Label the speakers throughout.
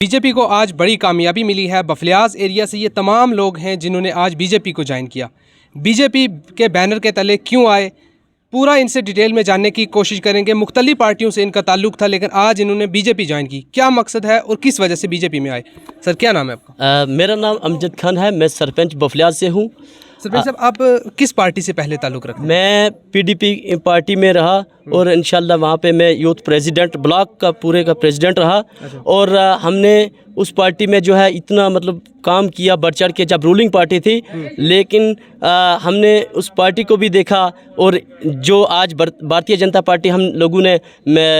Speaker 1: BJP को आज बड़ी कामयाबी मिली है। बफलियाज एरिया से ये तमाम लोग हैं जिन्होंने आज बीजेपी को ज्वाइन किया। बीजेपी के बैनर के तले क्यों आए, पूरा इनसे डिटेल में जानने की कोशिश करेंगे। मुख्तलिफ पार्टियों से इनका ताल्लुक था, लेकिन आज इन्होंने बीजेपी ज्वाइन की। क्या मकसद है और किस वजह से बीजेपी में आए? सर, क्या नाम है आपका?
Speaker 2: मेरा नाम अमजद खान है। मैं सरपंच बफलियाज से हूँ।
Speaker 1: सरपंच साहब, आप किस पार्टी से पहले ताल्लुक रखते हैं?
Speaker 2: मैं पीडीपी पार्टी में रहा और इंशाल्लाह वहाँ पे मैं यूथ प्रेसिडेंट, ब्लॉक का पूरे का प्रेसिडेंट रहा। और हमने उस पार्टी में जो है इतना मतलब काम किया बढ़ चढ़ के, जब रूलिंग पार्टी थी। लेकिन हमने उस पार्टी को भी देखा और जो आज भारतीय जनता पार्टी हम लोगों ने,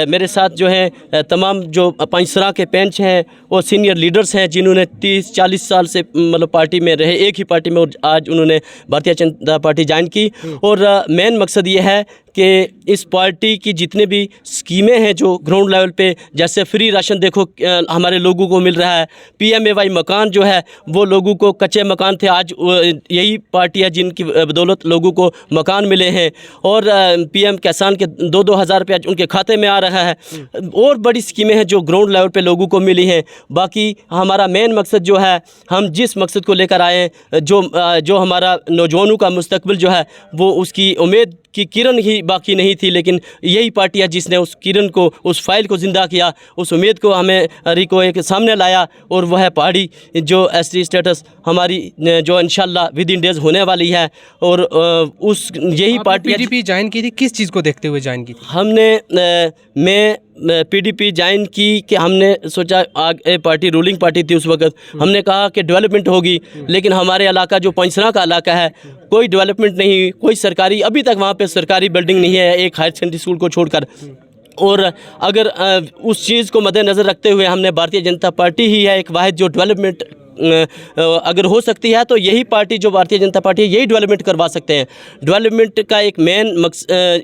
Speaker 2: मेरे साथ जो है तमाम जो पंचसरा के पेंच हैं और सीनियर लीडर्स हैं जिन्होंने 30-40 साल से मतलब पार्टी में रहे, एक ही पार्टी में, और आज उन्होंने भारतीय जनता पार्टी ज्वाइन की। और मेन मकसद ये है कि इस पार्टी की जितने भी स्कीमें हैं जो ग्राउंड लेवल पे, जैसे फ्री राशन देखो हमारे लोगों को मिल रहा है, PMAY मकान जो है वो लोगों को कच्चे मकान थे, आज यही पार्टी है जिनकी बदौलत लोगों को मकान मिले हैं। और PM किसान के 2-2 हज़ार रुपया उनके खाते में आ रहा है। और बड़ी स्कीमें हैं जो ग्राउंड लेवल पे लोगों को मिली हैं। बाकी हमारा मेन मकसद जो है, हम जिस मकसद को लेकर आए, जो हमारा नौजवानों का मुस्तकबिल जो है वो उसकी उम्मीद की किरण ही बाकी नहीं थी, लेकिन यही पार्टी है जिसने उस किरण को, उस फाइल को ज़िंदा किया, उस उम्मीद को हमें रिको एक सामने लाया। और वह है पहाड़ी जो ST स्टेटस हमारी जो इंशाल्लाह विद इन डेज होने वाली है। और उस यही पार्टी
Speaker 1: पीडीपी ज्वाइन की थी, किस चीज़ को देखते हुए ज्वाइन की थी?
Speaker 2: हमने मैं PDP ज्वाइन की कि हमने सोचा, आगे पार्टी रूलिंग पार्टी थी उस वक्त, हमने कहा कि डेवलपमेंट होगी, लेकिन हमारे इलाका जो पंचसरा का इलाका है कोई डेवलपमेंट नहीं, कोई सरकारी, अभी तक वहाँ पे सरकारी बिल्डिंग नहीं है एक हायर सेकेंडरी स्कूल को छोड़कर। और अगर उस चीज़ को मद्देनज़र रखते हुए हमने भारतीय जनता पार्टी ही है एक वाहिद जो डेवलपमेंट अगर हो सकती है तो यही पार्टी जो भारतीय जनता पार्टी है यही डेवलपमेंट करवा सकते हैं। डेवलपमेंट का एक मेन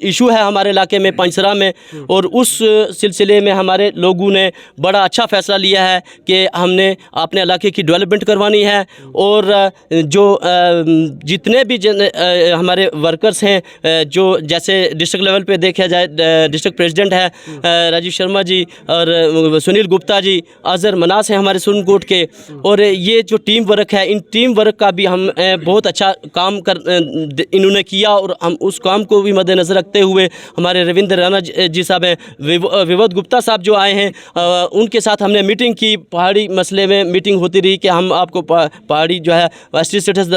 Speaker 2: इशू है हमारे इलाके में, पंचसरा में। और उस सिलसिले में हमारे लोगों ने बड़ा अच्छा फ़ैसला लिया है कि हमने अपने इलाके की डेवलपमेंट करवानी है। और जो जितने भी हमारे वर्कर्स हैं, जो जैसे डिस्ट्रिक्ट लेवल पे देखा जाए, डिस्ट्रिक्ट प्रेसिडेंट है राजीव शर्मा जी और सुनील गुप्ता जी, अजहर मनास हैं हमारे सुरनकोट के। और ये जो टीम वर्क है, इन टीम वर्क का भी हम बहुत अच्छा काम इन्होंने किया। और हम उस काम को भी मद्देनज़र रखते हुए हमारे रविंद्र राणा जी साहब हैं, विवद गुप्ता साहब जो आए हैं, उनके साथ हमने मीटिंग की। पहाड़ी मसले में मीटिंग होती रही कि हम आपको पहाड़ी जो है ST स्टेटस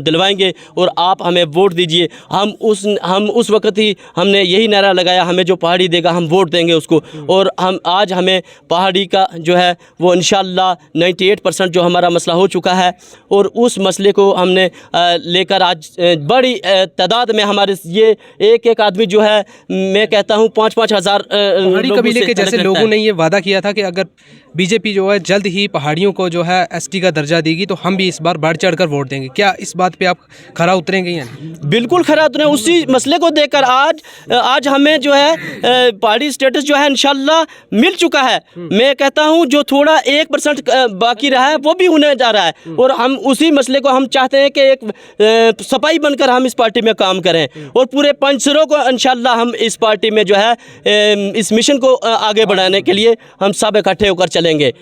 Speaker 2: दिलवाएंगे और आप हमें वोट दीजिए। हम उस वक्त ही हमने यही नारा लगाया, हमें जो पहाड़ी देगा हम वोट देंगे उसको। और हम आज हमें पहाड़ी का जो है वो इंशाल्लाह 98% जो हमारा मसला हो चुका है। और उस मसले को हमने लेकर आज बड़ी तादाद में हमारे ये एक आदमी जो है, मैं कहता हूँ 5-5 हज़ार
Speaker 1: पहाड़ी कबीले के जैसे लोगों ने ये वादा किया था कि अगर बीजेपी जो है जल्द ही पहाड़ियों को जो है ST का दर्जा देगी तो हम भी इस बार बढ़ चढ़ कर वोट देंगे। क्या इस बात पे आप खरा उतरेंगे या नहीं? बिल्कुल
Speaker 2: खरा उतरे। उसी मसले को देखकर आज हमें जो है पहाड़ी स्टेटस जो है इंशाल्लाह मिल चुका है। मैं कहता हूँ जो थोड़ा 1% बाकी रहा है वो भी होने जा रहा है। और हम उसी मसले को हम चाहते हैं कि एक सफाई बनकर हम इस पार्टी में काम करें और पूरे पंचसरों को इंशाल्लाह हम इस पार्टी में जो है इस मिशन को आगे बढ़ाने के लिए हम सब इकट्ठे होकर चलेंगे।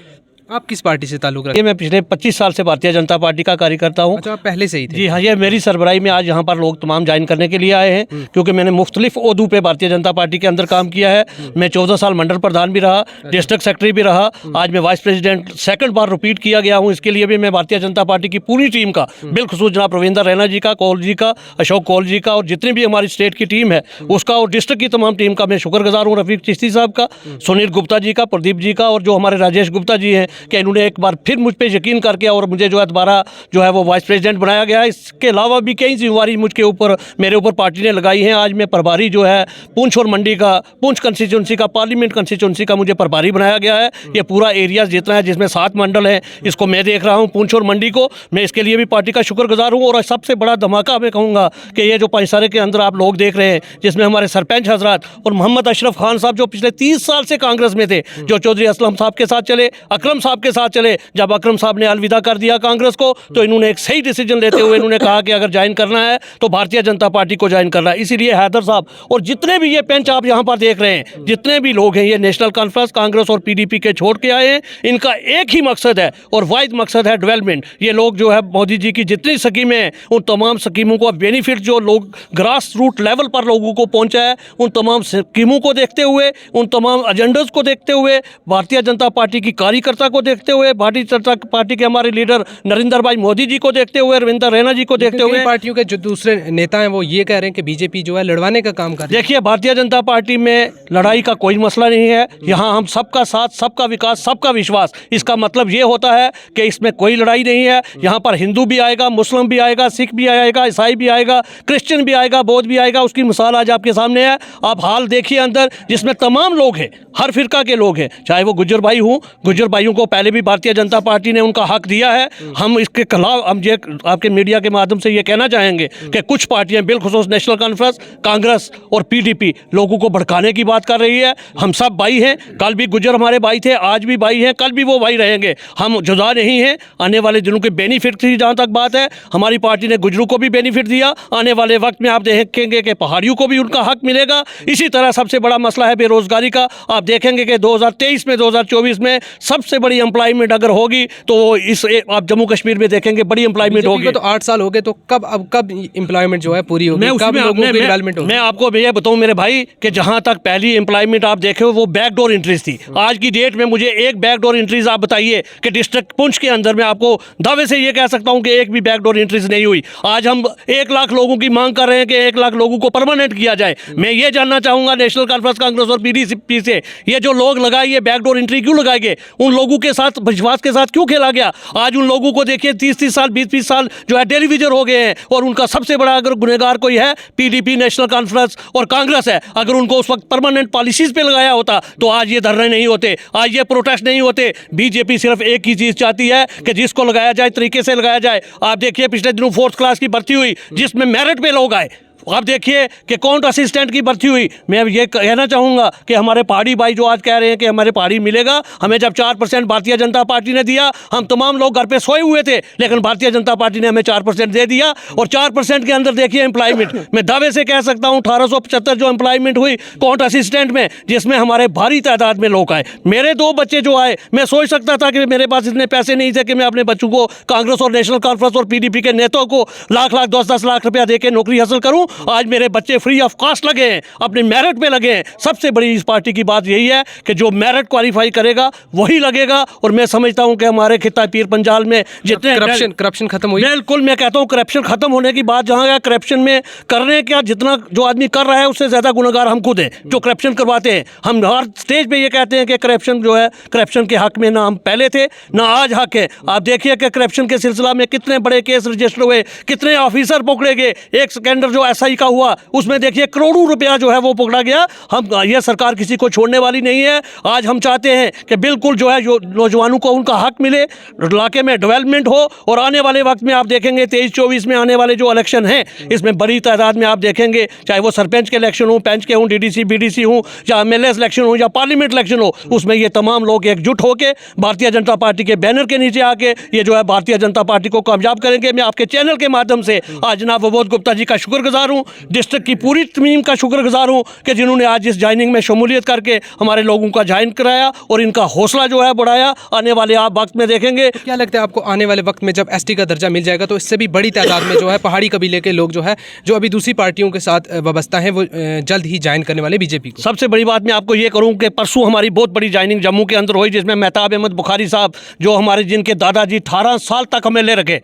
Speaker 1: आप किस पार्टी से ताल्लुक रखते हैं?
Speaker 3: मैं पिछले 25 साल से भारतीय जनता पार्टी का कार्यकर्ता हूँ।
Speaker 1: अच्छा, आप पहले से ही थे?
Speaker 3: जी हाँ, ये मेरी सरबराही में आज यहाँ पर लोग तमाम ज्वाइन करने के लिए आए हैं, क्योंकि मैंने मुख्तलिफ ओहदों पे भारतीय जनता पार्टी के अंदर काम किया है। मैं 14 साल मंडल प्रधान भी रहा, डिस्ट्रिक्ट सेक्रेटरी भी रहा, आज मैं वाइस प्रेसिडेंट सेकंड बार रिपीट किया गया हूँ। इसके लिए भी मैं भारतीय जनता पार्टी की पूरी टीम का, बिलखुसूस जनाब रविंद्र राणा जी का, कौल जी का, अशोक कौल जी का और जितनी भी हमारी स्टेट की टीम है उसका और डिस्ट्रिक्ट की तमाम टीम का मैं शुक्रगुजार हूँ। रफीक चिश्ती साहब का, सुनील गुप्ता जी का, प्रदीप जी का, और जो हमारे राजेश गुप्ता जी हैं कि इन्होंने एक बार फिर मुझ पे यकीन करके और मुझे जो है दोबारा जो है वो वाइस प्रेसिडेंट बनाया गया है। इसके अलावा भी कई जिम्मेवारी मुझके ऊपर, मेरे ऊपर पार्टी ने लगाई हैं। आज मैं प्रभारी जो है पुंछ और मंडी का, पुंछ कंस्टिट्यूंसी का, पार्लियामेंट कंस्टिट्यूंसी का मुझे प्रभारी बनाया गया है। ये पूरा एरिया जितना है, जिसमें 7 मंडल हैं, इसको मैं देख रहा हूँ, पुंछ और मंडी को। मैं इसके लिए भी पार्टी का शुक्रगुजार हूँ। और सबसे बड़ा धमाका मैं कहूँगा कि ये जो पंचसरे के अंदर आप लोग देख रहे हैं, जिसमें हमारे सरपंच हजरात और मोहम्मद अशरफ खान साहब जो पिछले 30 साल से कांग्रेस में थे, जो चौधरी असलम साहब के साथ चले, अकरम साहब के साथ चले। जब अकरम साहब ने अलविदा कर दिया कांग्रेस को, तो इन्होंने एक सही डिसीजन लेते हुए इन्होंने कहा कि अगर ज्वाइन करना है तो भारतीय जनता पार्टी को ज्वाइन करना है। इसीलिए हैदर साहब और जितने भी ये बेंच आप यहाँ पर देख रहे हैं, जितने भी लोग हैं, ये नेशनल कॉन्फ्रेंस कांग्रेस और पीडीपी के छोड़ के आए हैं। इनका एक ही मकसद है और वाहिद मकसद है डेवलपमेंट। ये लोग जो है मोदी जी की जितनी स्कीमें हैं, उन तमाम स्कीमों का बेनिफिट जो लोग ग्रास रूट लेवल पर लोगों को पहुंचा है, उन तमाम स्कीमों को देखते हुए, उन तमाम एजेंडोज को देखते हुए, भारतीय जनता पार्टी की कार्यकर्ता को देखते हुए, भारतीय जनता पार्टी के हमारे लीडर नरेंद्र भाई मोदी जी को देखते हुए, रविंद्र रैना जी को देखते हुए,
Speaker 1: पार्टियों के जो दूसरे नेता हैं वो ये कह रहे हैं कि बीजेपी जो है लड़वाने का काम कर रही है।
Speaker 3: देखिए, भारतीय जनता पार्टी में लड़ाई का कोई मसला नहीं है। यहाँ हम सबका साथ, सबका विकास, सबका विश्वास। इसका मतलब ये होता है कि इसमें कोई लड़ाई नहीं है। यहाँ पर हिंदू भी आएगा, मुस्लिम भी आएगा, सिख भी आएगा, ईसाई भी आएगा, क्रिश्चियन भी आएगा, बौद्ध भी आएगा। उसकी मिसाल आज आपके सामने है। आप हाल देखिए अंदर, जिसमें तमाम लोग हैं, हर फिरका के लोग हैं, चाहे वो गुज्जर भाई हों। गुज्जर भाइयों को पहले भी भारतीय जनता पार्टी ने उनका हक दिया है। हम इसके खिलाफ, हम ये आपके मीडिया के माध्यम से ये कहना चाहेंगे कि कुछ पार्टियां, बिलखुसूस नेशनल कॉन्फ्रेंस, कांग्रेस और पीडीपी लोगों को भड़काने की बात कर रही है। हम सब भाई हैं। कल भी गुज्जर हमारे भाई थे, आज भी भाई हैं, कल भी वो भाई रहेंगे। हम जुदा नहीं हैं। आने वाले दिनों के बेनिफिट की जहाँ तक बात है, हमारी पार्टी ने गुज्जरों को भी बेनिफिट दिया। आने वाले वक्त में आप देखेंगे कि पहाड़ियों को भी उनका हक मिलेगा। इसी तरह सबसे बड़ा मसला है बेरोजगारी का। आप देखेंगे कि 2023 में, 2024 में सबसे बड़ी एम्प्लॉयमेंट अगर होगी तो इस आप जम्मू कश्मीर में देखेंगे बड़ी एम्प्लॉयमेंट होगी।
Speaker 1: तो 8 साल हो गए, तो कब एम्प्लॉयमेंट जो है पूरी होगी? कब लोगों की डेवलपमेंट होगी?
Speaker 3: मैं आपको भैया बताऊं मेरे भाई कि जहां तक पहली एम्प्लॉयमेंट आप देखे वो बैकडोर एंट्रीज थी। आज की डेट में मुझे एक बैकडोर एंट्रीज आप बताइए कि डिस्ट्रिक्ट पुंछ के अंदर मैं आपको दावे से ये कह सकता हूं कि एक भी बैकडोर एंट्रीज नहीं हुई। आज हम 1 लाख लोगों की मांग कर रहे हैं कि 1 लाख लोगों को परमानेंट किया जाए। मैं ये जानना चाहूंगा नेशनल कॉन्फ्रेंस, कांग्रेस और पीडीपी से, ये जो लोग लगाए ये बैकडोर एंट्री क्यों लगाएंगे? उन लोगों के साथ, विश्वास के साथ क्यों खेला गया? आज उन लोगों को देखिए 30-30 साल, 20-20 साल जो है टेलीविजन हो गए हैं, और उनका सबसे बड़ा अगर गुनहगार कोई है पीडीपी, नेशनल कॉन्फ्रेंस और कांग्रेस है। अगर उनको उस वक्त परमानेंट पॉलिसीज पे लगाया होता तो आज ये धरने नहीं होते, आज ये प्रोटेस्ट नहीं होते। बीजेपी सिर्फ एक ही चीज चाहती है कि जिसको लगाया जाए तरीके से लगाया जाए। आप देखिए पिछले दिनों 4th क्लास की भर्ती हुई, जिसमें मेरिट पे लोग आए। आप देखिए कि काउंट असिस्टेंट की भर्ती हुई। मैं ये कहना चाहूँगा कि हमारे पहाड़ी भाई जो आज कह रहे हैं कि हमारे पहाड़ी मिलेगा, हमें जब 4% भारतीय जनता पार्टी ने दिया, हम तमाम लोग घर पे सोए हुए थे, लेकिन भारतीय जनता पार्टी ने हमें 4% दे दिया। और 4% के अंदर देखिए एम्प्लॉयमेंट, मैं दावे से कह सकता हूँ 1875 जो एम्प्लॉयमेंट हुई काउंट असिस्टेंट में, जिसमें हमारे भारी तादाद में लोग आए। मेरे 2 बच्चे जो आए, मैं सोच सकता था कि मेरे पास इतने पैसे नहीं थे कि मैं अपने बच्चों को कांग्रेस और नेशनल कॉन्फ्रेंस और पीडीपी के नेताओं को लाख 10-10 लाख रुपया देकर नौकरी हासिल करूँ। आज मेरे बच्चे फ्री ऑफ कॉस्ट लगे हैं, अपने मेरिट पे लगे हैं। सबसे बड़ी इस पार्टी की बात यही है कि जो मेरिट क्वालिफाई करेगा वही लगेगा। और मैं समझता हूं कि हमारे खिता पीर पंजाल में जितने
Speaker 1: करप्शन खत्म हुई,
Speaker 3: बिल्कुल मैं कहता हूं करप्शन खत्म होने की बात जहां है, करप्शन में करने क्या, जितना जो आदमी कर रहा है उससे ज्यादा गुनहगार हम खुद हैं जो करप्शन करवाते हैं। हम हर स्टेज पे ये कहते हैं कि करप्शन जो है, करप्शन के हक में ना हम पहले थे ना आज हक है। आप देखिए कि करप्शन के सिलसिला में कितने बड़े केस रजिस्टर हुए, कितने ऑफिसर पकड़े गए। एक स्कैंडल जो एसआई का हुआ, उसमें देखिए करोड़ों रुपया जो है वो पकड़ा गया। हम, ये सरकार किसी को छोड़ने वाली नहीं है। आज हम चाहते हैं कि बिल्कुल जो है जो नौजवानों को उनका हक मिले, इलाके में डेवलपमेंट हो। और आने वाले वक्त में आप देखेंगे 23-24 में आने वाले जो इलेक्शन हैं, इसमें बड़ी तादाद में आप देखेंगे, चाहे वो सरपंच के इलेक्शन हो, पंच के हों, डीडीसी बीडीसी हों, या एमएलए इलेक्शन हो, या पार्लियामेंट इलेक्शन हो, उसमें ये तमाम लोग एकजुट होकर भारतीय जनता पार्टी के बैनर के नीचे आके ये जो है भारतीय जनता पार्टी को कामयाब करेंगे। मैं आपके चैनल के माध्यम से आज जनाब अबोध गुप्ता जी का शुक्रगुजार हूँ, डिस्ट्रिक्ट की पूरी टीम का शुक्रगुजार हूँ कि जिन्होंने आज इस ज्वाइनिंग में शमूलियत करके हमारे लोगों का ज्वाइन कराया और इनका हौसला जो है बढ़ाया। आने वाले आप वक्त में देखेंगे।
Speaker 1: क्या लगता है आपको आने वाले वक्त में जब एसटी का दर्जा मिल जाएगा तो इससे भी बड़ी तादाद में जो है पहाड़ी कबीले के लोग जो है, जो अभी दूसरी पार्टियों के साथ वाबस्ता हैं, वो जल्द ही ज्वाइन करने वाले बीजेपी को?
Speaker 3: सबसे बड़ी बात मैं आपको ये करूँ कि परसों हमारी बहुत बड़ी ज्वाइनिंग जम्मू के अंदर हुई, जिसमें मेहताब अहमद बुखारी साहब, जो हमारे जिनके दादाजी 18 साल तक हमें ले रखे।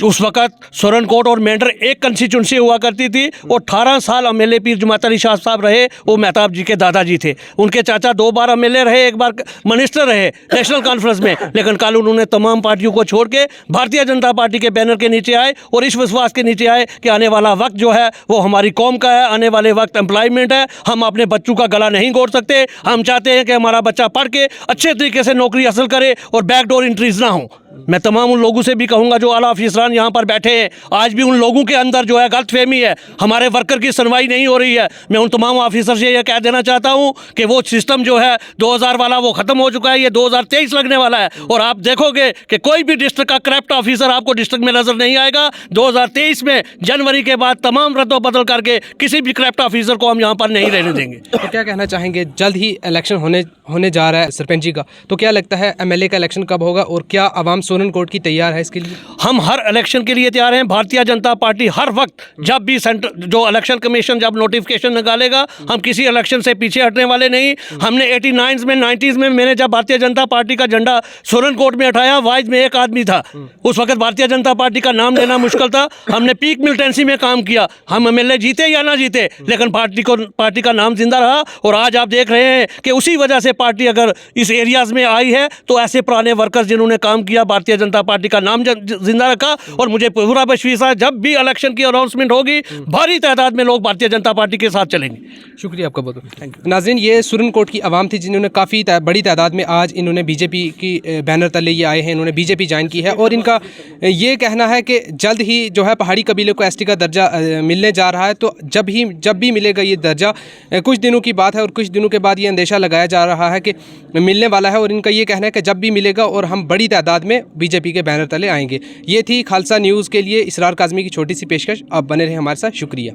Speaker 3: उस वक्त सुरनकोट और मेंढर एक कंस्टिट्यूंसी हुआ करती थी और 18 साल एमएलए पीर जुमात अली शाह साहब रहे। वो मेहताब जी के दादाजी थे। उनके चाचा 2 बार एमएलए रहे, 1 बार मिनिस्टर रहे नेशनल कॉन्फ्रेंस में। लेकिन कल उन्होंने तमाम पार्टियों को छोड़ के भारतीय जनता पार्टी के बैनर के नीचे आए और इस विश्वास के नीचे आए कि आने वाला वक्त जो है वो हमारी कौम का है, आने वाले वक्त एम्प्लॉयमेंट है। हम अपने बच्चों का गला नहीं घोट सकते। हम चाहते हैं कि हमारा बच्चा पढ़ के अच्छे तरीके से नौकरी हासिल करे और बैकडोर एंट्रीज ना हो। मैं तमाम उन लोगों से भी कहूँगा जो आला अफसरान यहाँ पर बैठे हैं, आज भी उन लोगों के अंदर जो है गलतफहमी है, हमारे वर्कर की सुनवाई नहीं हो रही है। मैं उन तमाम ऑफिसर से ये कह देना चाहता हूँ कि वो सिस्टम जो है 2000 वाला वो ख़त्म हो चुका है, ये 2023 लगने वाला है। और आप देखोगे कि कोई भी डिस्ट्रिक्ट का करप्ट ऑफिसर आपको डिस्ट्रिक्ट में नज़र नहीं आएगा। 2023 में जनवरी के बाद तमाम रद्दोबदल करके किसी भी करप्ट ऑफिसर को हम यहाँ पर नहीं रहने देंगे।
Speaker 1: तो क्या कहना चाहेंगे, जल्द ही इलेक्शन होने जा रहा है सरपंच जी का, तो क्या लगता है एमएलए का इलेक्शन कब होगा और क्या आवाम सोलन कोट की तैयार है इसके लिए?
Speaker 3: हम हर इलेक्शन के लिए तैयार हैं। भारतीय जनता पार्टी हर वक्त जब भी सेंटर जो इलेक्शन कमीशन जब नोटिफिकेशन निकालेगा, हम किसी इलेक्शन से पीछे हटने वाले नहीं। हमने 89 में 90s में मैंने जब भारतीय जनता पार्टी का झंडा सोलन कोट में उठाया, वाइज में एक आदमी था, उस वक्त भारतीय जनता पार्टी का नाम लेना मुश्किल था। हमने पीक मिलिटेंसी में काम किया, हम एमएलए जीते या ना जीते, लेकिन पार्टी का नाम जिंदा रहा। और आज आप देख रहे हैं कि उसी वजह से पार्टी अगर इस एरियाज में आई है तो ऐसे पुराने वर्कर्स जिन्होंने काम किया, भारतीय जनता पार्टी का नाम जिंदा रखा। और मुझे पूरा विश्वास है जब भी इलेक्शन की अनाउंसमेंट होगी, भारी तादाद में लोग भारतीय जनता पार्टी के साथ चलेंगे।
Speaker 1: शुक्रिया आपका बहुत बहुत। नाज़रीन, ये सोलन कोट की आवाम थी जिन्होंने काफ़ी बड़ी तादाद में आज इन्होंने बीजेपी की बैनर तले ये आए हैं, इन्होंने बीजेपी ज्वाइन की है। और इनका ये कहना है कि जल्द ही जो है पहाड़ी कबीले को एसटी का दर्जा मिलने जा रहा है। तो जब भी मिलेगा ये दर्जा, कुछ दिनों की बात है और कुछ दिनों के बाद ये अंदेशा लगाया जा रहा है कि मिलने वाला है। और इनका ये कहना है कि जब भी मिलेगा और हम बड़ी तादाद में बीजेपी के बैनर तले आएंगे। ये थी खालसा न्यूज़ के लिए इसरार काज़मी की छोटी सी पेशकश। आप बने रहे हमारे साथ। शुक्रिया।